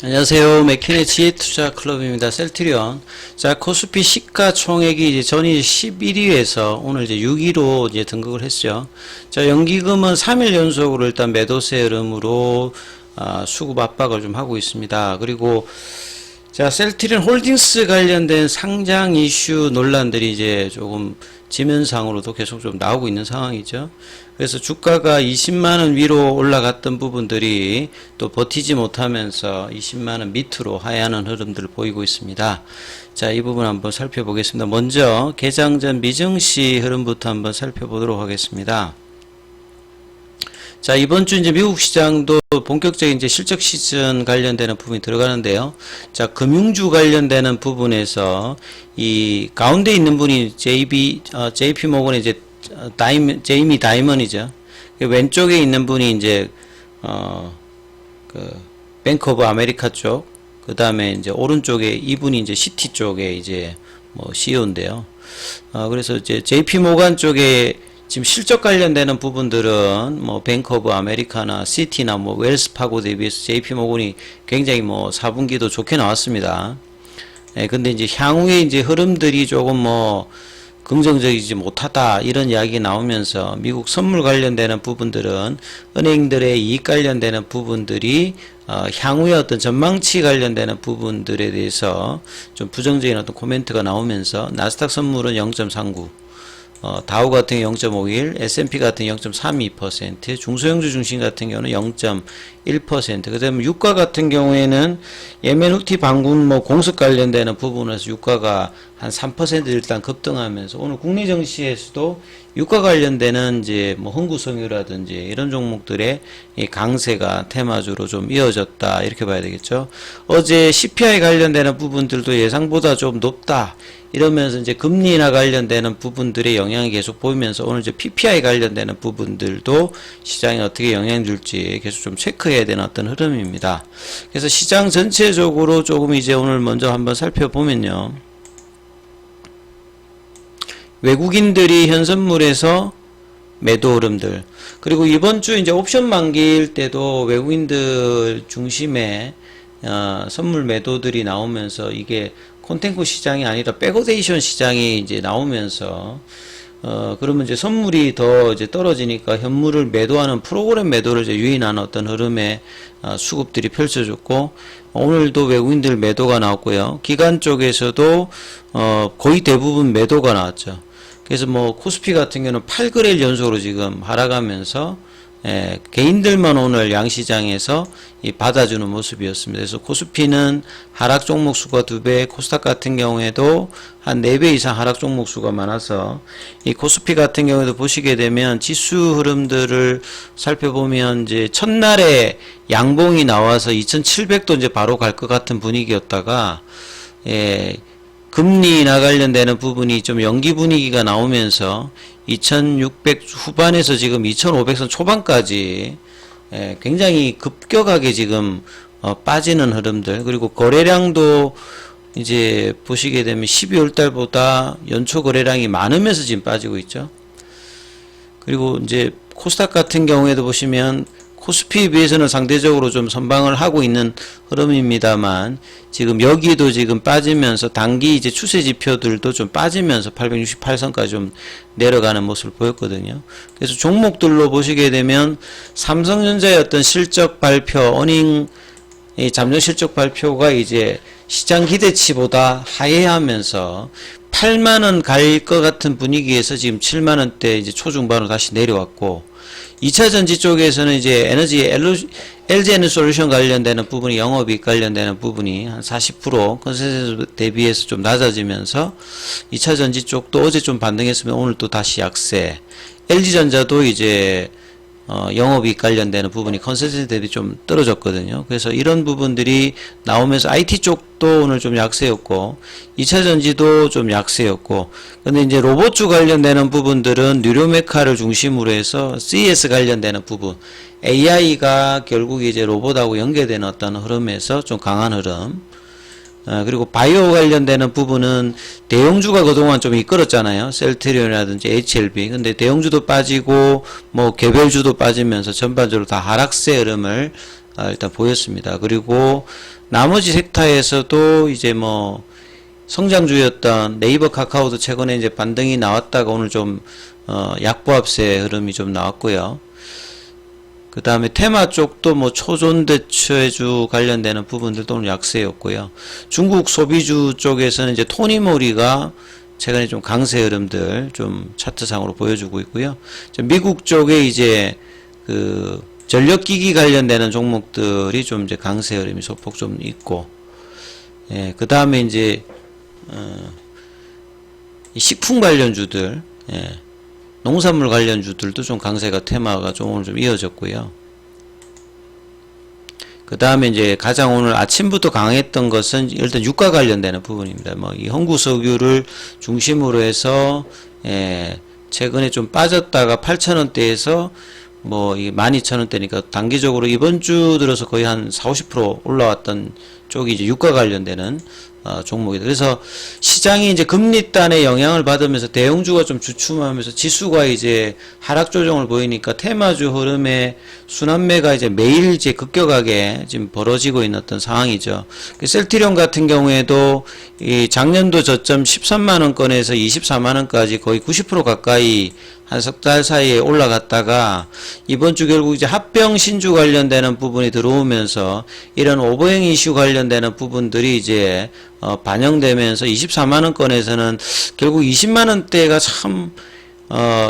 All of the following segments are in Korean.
안녕하세요. 맥키네치 투자클럽입니다. 셀트리온. 자, 코스피 시가총액이 이제 전일 11위에서 오늘 이제 6위로 이제 등극을 했죠. 자, 연기금은 3일 연속으로 일단 매도세 흐름으로 수급 압박을 좀 하고 있습니다. 그리고 자, 셀트리온 홀딩스 관련된 상장 이슈 논란들이 이제 조금 지면상으로도 계속 좀 나오고 있는 상황이죠. 그래서 주가가 20만원 위로 올라갔던 부분들이 또 버티지 못하면서 20만원 밑으로 하향하는 흐름들을 보이고 있습니다. 자, 이 부분 한번 살펴보겠습니다. 먼저 개장 전 미증시 흐름부터 한번 살펴보도록 하겠습니다. 자, 이번 주 이제 미국 시장도 본격적인 이제 실적 시즌 관련되는 부분이 들어가는데요. 자, 금융주 관련되는 부분에서 이 가운데 있는 분이 JP 모건의 이제 제이미 다이먼이죠. 왼쪽에 있는 분이 이제 뱅크 오브 아메리카 쪽, 그 다음에 이제 오른쪽에 이분이 이제 시티 쪽에 이제 뭐 CEO인데요. 그래서 이제 JP 모건 쪽에 지금 실적 관련되는 부분들은 뭐 뱅크 오브 아메리카나 시티나 뭐 웰스파고 대비해서 JP 모건이 굉장히 뭐 4분기도 좋게 나왔습니다. 근데 이제 향후에 이제 흐름들이 조금 뭐 긍정적이지 못하다 이런 이야기 나오면서 미국 선물 관련되는 부분들은 은행들의 이익 관련되는 부분들이 향후에 어떤 전망치 관련되는 부분들에 대해서 좀 부정적인 어떤 코멘트가 나오면서 나스닥 선물은 0.39, 다우 같은 경우 0.51, S&P 같은 경우 0.32%, 중소형주 중심 같은 경우는 0.1%, 그 다음에 유가 같은 경우에는 예멘 후티 반군 뭐 공습 관련되는 부분에서 유가가 한 3% 일단 급등하면서 오늘 국내 증시에서도 유가 관련되는 이제 뭐 흥구석유라든지 이런 종목들의 이 강세가 테마주로 좀 이어졌다 이렇게 봐야 되겠죠. 어제 CPI 관련되는 부분들도 예상보다 좀 높다 이러면서 이제 금리 인하 관련되는 부분들의 영향이 계속 보이면서 오늘 이제 PPI 관련되는 부분들도 시장에 어떻게 영향 줄지 계속 좀 체크해야 되는 어떤 흐름입니다. 그래서 시장 전체적으로 조금 이제 오늘 먼저 한번 살펴보면요. 외국인들이 현선물에서 매도 흐름들, 그리고 이번 주 이제 옵션 만기일 때도 외국인들 중심의 선물 매도들이 나오면서 이게 콘텐츠 시장이 아니라 백오데이션 시장이 이제 나오면서 그러면 이제 선물이 더 이제 떨어지니까 현물을 매도하는 프로그램 매도를 이제 유인하는 어떤 흐름의 수급들이 펼쳐졌고, 오늘도 외국인들 매도가 나왔고요. 기관 쪽에서도 거의 대부분 매도가 나왔죠. 그래서 뭐 코스피 같은 경우는 8거래일 연속으로 지금 하락하면서 개인들만 오늘 양시장에서 받아주는 모습이었습니다. 그래서 코스피는 하락 종목 수가 2배, 코스닥 같은 경우에도 한 4배 이상 하락 종목 수가 많아서 이 코스피 같은 경우에도 보시게 되면 지수 흐름들을 살펴보면 이제 첫날에 양봉이 나와서 2700도 이제 바로 갈 것 같은 분위기였다가 금리 인하 관련되는 부분이 좀 연기 분위기가 나오면서 2600 후반에서 지금 2500선 초반까지 굉장히 급격하게 지금 빠지는 흐름들, 그리고 거래량도 이제 보시게 되면 12월 달보다 연초 거래량이 많으면서 지금 빠지고 있죠. 그리고 이제 코스닥 같은 경우에도 보시면 코스피에 비해서는 상대적으로 좀 선방을 하고 있는 흐름입니다만 지금 여기도 지금 빠지면서 단기 이제 추세 지표들도 좀 빠지면서 868선까지 좀 내려가는 모습을 보였거든요. 그래서 종목들로 보시게 되면 삼성전자의 어떤 실적 발표, 어닝 잠정 실적 발표가 이제 시장 기대치보다 하회하면서 8만원 갈 것 같은 분위기에서 지금 7만원대 이제 초중반으로 다시 내려왔고, 2차 전지 쪽에서는 이제 LG 에너솔루션 관련되는 부분이 영업이익 관련되는 부분이 한 40% 컨센서스 대비해서 좀 낮아지면서 2차 전지 쪽도 어제 좀 반등했으면 오늘 또 다시 약세. LG전자도 이제 영업이익 관련되는 부분이 컨센서스 대비 좀 떨어졌거든요. 그래서 이런 부분들이 나오면서 IT 쪽도 오늘 좀 약세였고 2차 전지도 좀 약세였고, 근데 이제 로봇주 관련되는 부분들은 뉴로메카를 중심으로 해서 CES 관련되는 부분, AI가 결국 이제 로봇하고 연계되는 어떤 흐름에서 좀 강한 흐름, 그리고 바이오 관련되는 부분은 대형주가 그동안 좀 이끌었잖아요. 셀트리온이라든지 HLB. 근데 대형주도 빠지고 뭐 개별주도 빠지면서 전반적으로 다 하락세 흐름을 일단 보였습니다. 그리고 나머지 섹터에서도 이제 뭐 성장주였던 네이버, 카카오도 최근에 이제 반등이 나왔다가 오늘 좀 약보합세 흐름이 좀 나왔고요. 그 다음에 테마 쪽도 뭐 초전대체주 관련되는 부분들도 오늘 약세였고요. 중국 소비주 쪽에서는 이제 토니모리가 최근에 좀 강세 흐름들 좀 차트상으로 보여주고 있고요. 미국 쪽에 이제 그 전력기기 관련되는 종목들이 좀 이제 강세 흐름이 소폭 좀 있고, 예, 그 다음에 이제 식품 관련주들, 예, 농산물 관련주들도 좀 강세가 테마가 좀 오늘 좀 이어졌고요. 그 다음에 이제 가장 오늘 아침부터 강했던 것은 일단 유가 관련되는 부분입니다. 뭐 이 홍구석유를 중심으로 해서 최근에 좀 빠졌다가 8,000원대에서 뭐 이 12,000원대니까 단기적으로 이번 주 들어서 거의 한 40~50% 올라왔던 쪽이 이제 유가 관련되는 종목이다. 그래서 시장이 이제 금리단의 영향을 받으면서 대형주가 좀 주춤하면서 지수가 이제 하락 조정을 보이니까 테마주 흐름의 순환매가 이제 매일 이제 급격하게 지금 벌어지고 있는 어떤 상황이죠. 셀트리온 같은 경우에도 이 작년도 저점 13만원권에서 24만원까지 거의 90% 가까이 한 석 달 사이에 올라갔다가 이번 주 결국 이제 합병 신주 관련되는 부분이 들어오면서 이런 오버행 이슈 관련되는 부분들이 이제 반영되면서 24만원권에서는 결국 20만원대가 참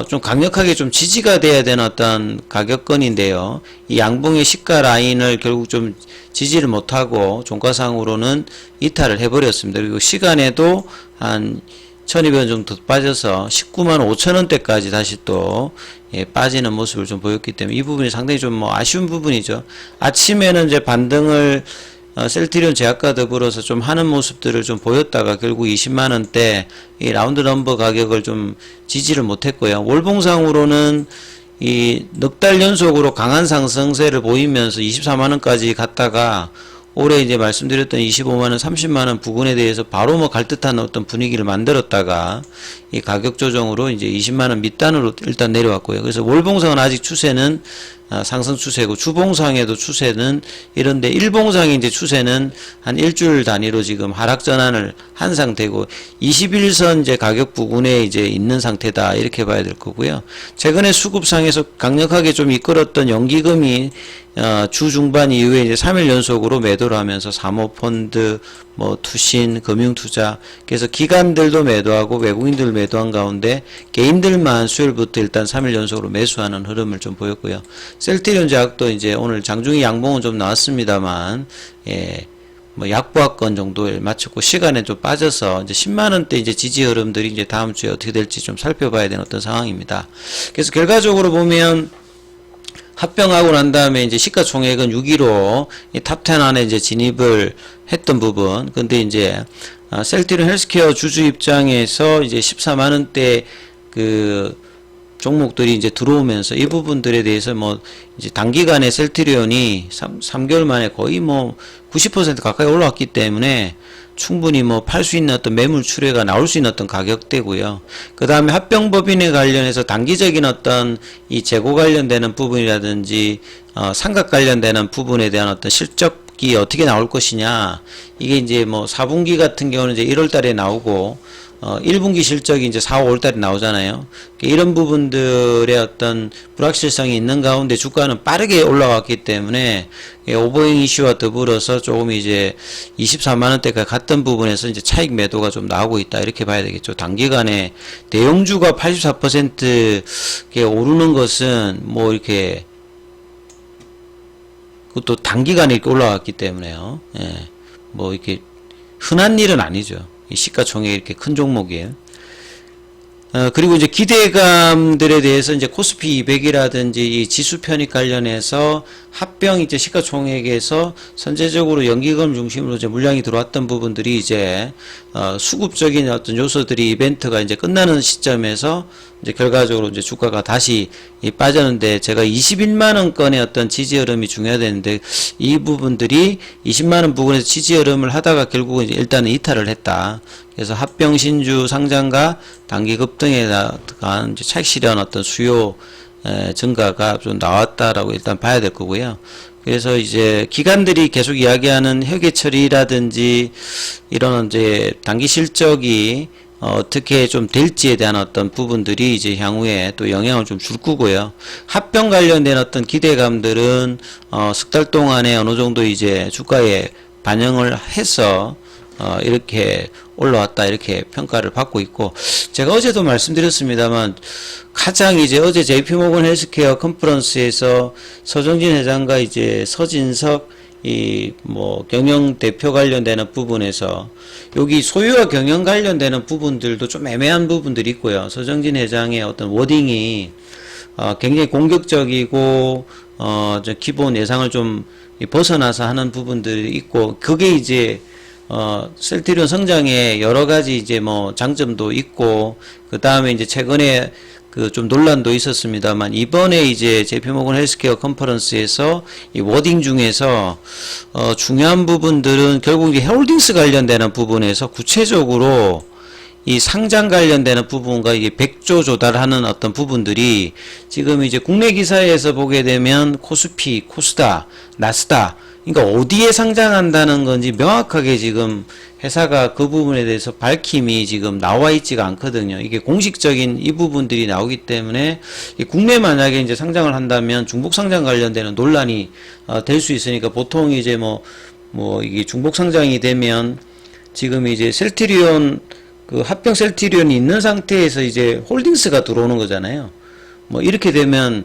좀 강력하게 좀 지지가 돼야 되는 어떤 가격권인데요. 이 양봉의 시가 라인을 결국 좀 지지를 못하고 종가상으로는 이탈을 해버렸습니다. 그리고 시간에도 한 1200원 정도 빠져서 19만 5천원대까지 다시 또 빠지는 모습을 좀 보였기 때문에 이 부분이 상당히 좀 뭐 아쉬운 부분이죠. 아침에는 이제 반등을 셀트리온 제약과 더불어서 좀 하는 모습들을 좀 보였다가 결국 20만원대 이 라운드 넘버 가격을 좀 지지를 못했고요. 월봉상으로는 이 넉 달 연속으로 강한 상승세를 보이면서 24만원까지 갔다가 올해 이제 말씀드렸던 25만원, 30만원 부근에 대해서 바로 뭐 갈 듯한 어떤 분위기를 만들었다가 이 가격 조정으로 이제 20만원 밑단으로 일단 내려왔고요. 그래서 월봉상은 아직 추세는 상승 추세고 주봉상에도 추세는 이런데 일봉상의 이제 추세는 한 일주일 단위로 지금 하락 전환을 한 상태고 21선 이제 가격 부근에 이제 있는 상태다 이렇게 봐야 될 거고요. 최근에 수급상에서 강력하게 좀 이끌었던 연기금이 주 중반 이후에 이제 3일 연속으로 매도를 하면서 사모펀드, 뭐 투신, 금융투자, 그래서 기관들도 매도하고 외국인들 매도한 가운데 개인들만 수요일부터 일단 3일 연속으로 매수하는 흐름을 좀 보였고요. 셀트리온 제약도 이제 오늘 장중에 양봉은 좀 나왔습니다만, 뭐 약보합권 정도에 맞췄고 시간에 좀 빠져서 이제 10만원대 이제 지지 흐름들이 이제 다음 주에 어떻게 될지 좀 살펴봐야 되는 어떤 상황입니다. 그래서 결과적으로 보면 합병하고 난 다음에 이제 시가총액은 6위로 탑10 안에 이제 진입을 했던 부분. 근데 이제 셀트리온 헬스케어 주주 입장에서 이제 14만원대 그 종목들이 이제 들어오면서 이 부분들에 대해서 뭐 이제 단기간에 셀트리온이 3개월 만에 거의 뭐 90% 가까이 올라왔기 때문에 충분히 뭐 팔 수 있는 어떤 매물 출회가 나올 수 있는 어떤 가격대고요. 그 다음에 합병법인에 관련해서 단기적인 어떤 이 재고 관련되는 부분이라든지 상각 관련되는 부분에 대한 어떤 실적이 어떻게 나올 것이냐, 이게 이제 뭐 4분기 같은 경우는 이제 1월 달에 나오고 1분기 실적이 이제 4, 5월 달에 나오잖아요. 이런 부분들의 어떤 불확실성이 있는 가운데 주가는 빠르게 올라왔기 때문에 오버행 이슈와 더불어서 조금 이제 24만원대까지 갔던 부분에서 이제 차익 매도가 좀 나오고 있다 이렇게 봐야 되겠죠. 단기간에 대형주가 84% 오르는 것은 뭐 이렇게 그것도 단기간에 이렇게 올라왔기 때문에요. 예. 뭐 이렇게 흔한 일은 아니죠. 이 시가총액이 이렇게 큰 종목이에요. 그리고 이제 기대감들에 대해서 이제 코스피 200이라든지 이 지수 편입 관련해서 합병 이제 시가총액에서 선제적으로 연기금 중심으로 이제 물량이 들어왔던 부분들이 이제 수급적인 어떤 요소들이 이벤트가 이제 끝나는 시점에서 이제 결과적으로 이제 주가가 다시 빠졌는데, 제가 21만원권의 어떤 지지 흐름이 중요하다는데 이 부분들이 20만원 부분에서 지지 흐름을 하다가 결국은 이제 일단은 이탈을 했다. 그래서 합병 신주 상장과 단기 급등에 대한 차익 실현 어떤 수요 증가가 좀 나왔다라고 일단 봐야 될 거고요. 그래서 이제 기관들이 계속 이야기하는 회계 처리라든지 이런 이제 단기 실적이 어떻게 좀 될지에 대한 어떤 부분들이 이제 향후에 또 영향을 좀 줄 거고요. 합병 관련된 어떤 기대감들은 석 달 동안에 어느 정도 이제 주가에 반영을 해서 이렇게 올라왔다 이렇게 평가를 받고 있고, 제가 어제도 말씀드렸습니다만 가장 이제 어제 JP모건 헬스케어 컨퍼런스에서 서정진 회장과 이제 서진석 이 뭐 경영 대표 관련되는 부분에서 여기 소유와 경영 관련되는 부분들도 좀 애매한 부분들이 있고요. 서정진 회장의 어떤 워딩이 굉장히 공격적이고 저 기본 예상을 좀 벗어나서 하는 부분들이 있고, 그게 이제 셀트리온 성장에 여러 가지 이제 뭐 장점도 있고, 그 다음에 이제 최근에 그 좀 논란도 있었습니다만, 이번에 이제 JP모건 헬스케어 컨퍼런스에서 이 워딩 중에서 중요한 부분들은 결국 이제 홀딩스 관련되는 부분에서 구체적으로 이 상장 관련되는 부분과 이게 100조 조달하는 어떤 부분들이 지금 이제 국내 기사에서 보게 되면 코스피, 코스닥, 나스닥, 그러니까 어디에 상장한다는 건지 명확하게 지금 회사가 그 부분에 대해서 밝힘이 지금 나와 있지가 않거든요. 이게 공식적인 이 부분들이 나오기 때문에 국내 만약에 이제 상장을 한다면 중복 상장 관련되는 논란이 될 수 있으니까, 보통 이제 뭐 이게 중복 상장이 되면 지금 이제 셀트리온 그 합병 셀트리온이 있는 상태에서 이제 홀딩스가 들어오는 거잖아요. 뭐 이렇게 되면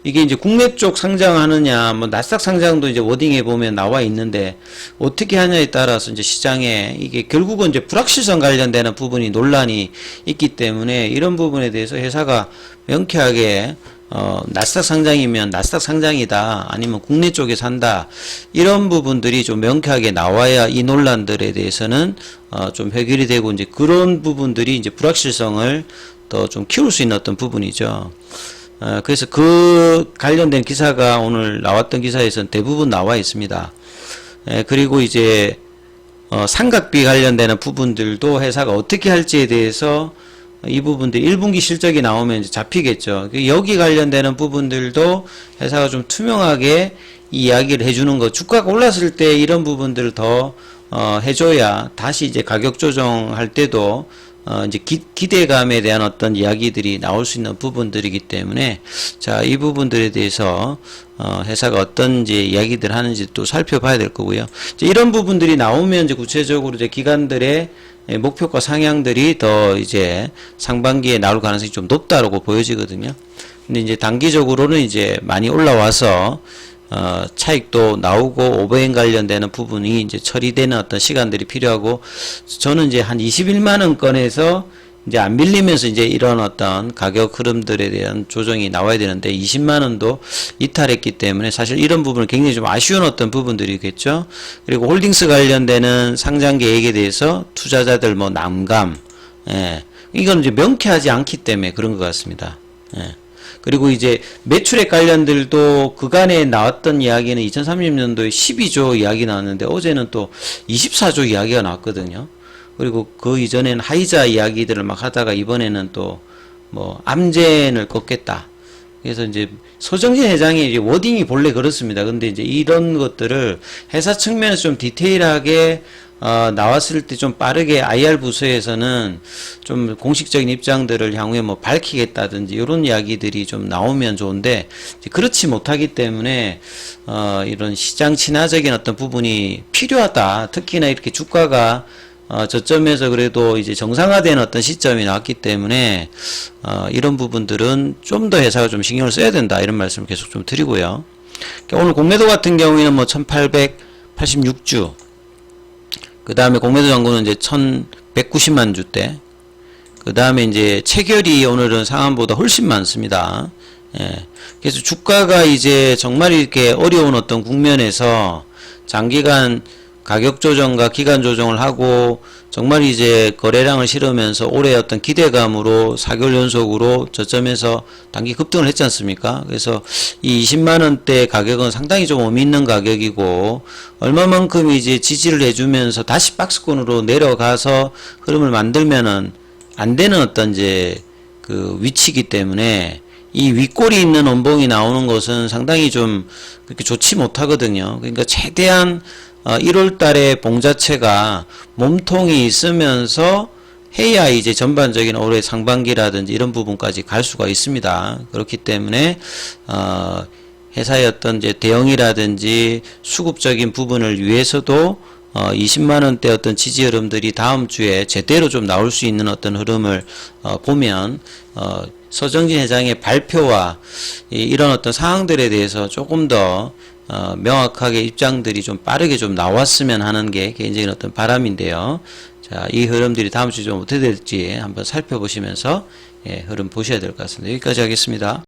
이게 이제 국내 쪽 상장하느냐, 뭐 나스닥 상장도 이제 워딩에 보면 나와 있는데 어떻게 하냐에 따라서 이제 시장에 이게 결국은 이제 불확실성 관련되는 부분이 논란이 있기 때문에, 이런 부분에 대해서 회사가 명쾌하게 나스닥 상장이면 나스닥 상장이다, 아니면 국내 쪽에 산다, 이런 부분들이 좀 명쾌하게 나와야 이 논란들에 대해서는 좀 해결이 되고, 이제 그런 부분들이 이제 불확실성을 더 좀 키울 수 있는 어떤 부분이죠. 그래서 그 관련된 기사가 오늘 나왔던 기사에서는 대부분 나와 있습니다. 그리고 이제 상각비 관련되는 부분들도 회사가 어떻게 할지에 대해서 이 부분들 1분기 실적이 나오면 이제 잡히겠죠. 여기 관련되는 부분들도 회사가 좀 투명하게 이 이야기를 해주는 거, 주가가 올랐을 때 이런 부분들을 더 해줘야 다시 이제 가격 조정할 때도 이제 기대감에 대한 어떤 이야기들이 나올 수 있는 부분들이기 때문에, 자, 이 부분들에 대해서 회사가 어떤 이제 이야기들 하는지 또 살펴봐야 될 거고요. 이제 이런 부분들이 나오면 이제 구체적으로 이제 기관들의 목표가 상향들이 더 이제 상반기에 나올 가능성이 좀 높다라고 보여지거든요. 근데 이제 단기적으로는 이제 많이 올라와서 차익도 나오고 오버행 관련되는 부분이 이제 처리되는 어떤 시간들이 필요하고, 저는 이제 한 21만원권에서 이제 안 밀리면서 이제 이런 어떤 가격 흐름들에 대한 조정이 나와야 되는데 20만원도 이탈했기 때문에 사실 이런 부분은 굉장히 좀 아쉬운 어떤 부분들이겠죠. 그리고 홀딩스 관련되는 상장 계획에 대해서 투자자들 뭐 난감, 이건 이제 명쾌하지 않기 때문에 그런 것 같습니다. 그리고 이제 매출액 관련들도 그간에 나왔던 이야기는 2030년도에 12조 이야기 나왔는데 어제는 또 24조 이야기가 나왔거든요. 그리고 그 이전에는 하이자 이야기들을 막 하다가 이번에는 또 뭐 암젠을 꺾겠다. 그래서 이제 서정진 회장의 이제 워딩이 본래 그렇습니다. 근데 이제 이런 것들을 회사 측면에서 좀 디테일하게 나왔을 때 좀 빠르게 IR 부서에서는 좀 공식적인 입장들을 향후에 뭐 밝히겠다든지 이런 이야기들이 좀 나오면 좋은데, 그렇지 못하기 때문에 이런 시장 친화적인 어떤 부분이 필요하다. 특히나 이렇게 주가가 저점에서 그래도 이제 정상화된 어떤 시점이 나왔기 때문에 이런 부분들은 좀 더 회사가 좀 신경을 써야 된다, 이런 말씀을 계속 좀 드리고요. 오늘 공매도 같은 경우에는 뭐 1886주, 그 다음에 공매도 잔고는 이제 1190만 주대, 그 다음에 이제 체결이 오늘은 상한보다 훨씬 많습니다. 그래서 주가가 이제 정말 이렇게 어려운 어떤 국면에서 장기간 가격 조정과 기간 조정을 하고 정말 이제 거래량을 실으면서 올해 어떤 기대감으로 4개월 연속으로 저점에서 단기 급등을 했지 않습니까? 그래서 이 20만원대 가격은 상당히 좀 의미 있는 가격이고, 얼마만큼 이제 지지를 해주면서 다시 박스권으로 내려가서 흐름을 만들면은 안 되는 어떤 이제 그 위치이기 때문에 이 윗골이 있는 원봉이 나오는 것은 상당히 좀 그렇게 좋지 못하거든요. 그러니까 최대한 1월 달에 봉 자체가 몸통이 있으면서 해야 이제 전반적인 올해 상반기라든지 이런 부분까지 갈 수가 있습니다. 그렇기 때문에 회사의 어떤 이제 대응이라든지 수급적인 부분을 위해서도 20만원대 어떤 지지 흐름들이 다음 주에 제대로 좀 나올 수 있는 어떤 흐름을 보면 서정진 회장의 발표와 이런 어떤 상황들에 대해서 조금 더 명확하게 입장들이 좀 빠르게 좀 나왔으면 하는 게 개인적인 어떤 바람인데요. 자, 이 흐름들이 다음 주에 좀 어떻게 될지 한번 살펴보시면서 흐름 보셔야 될 것 같습니다. 여기까지 하겠습니다.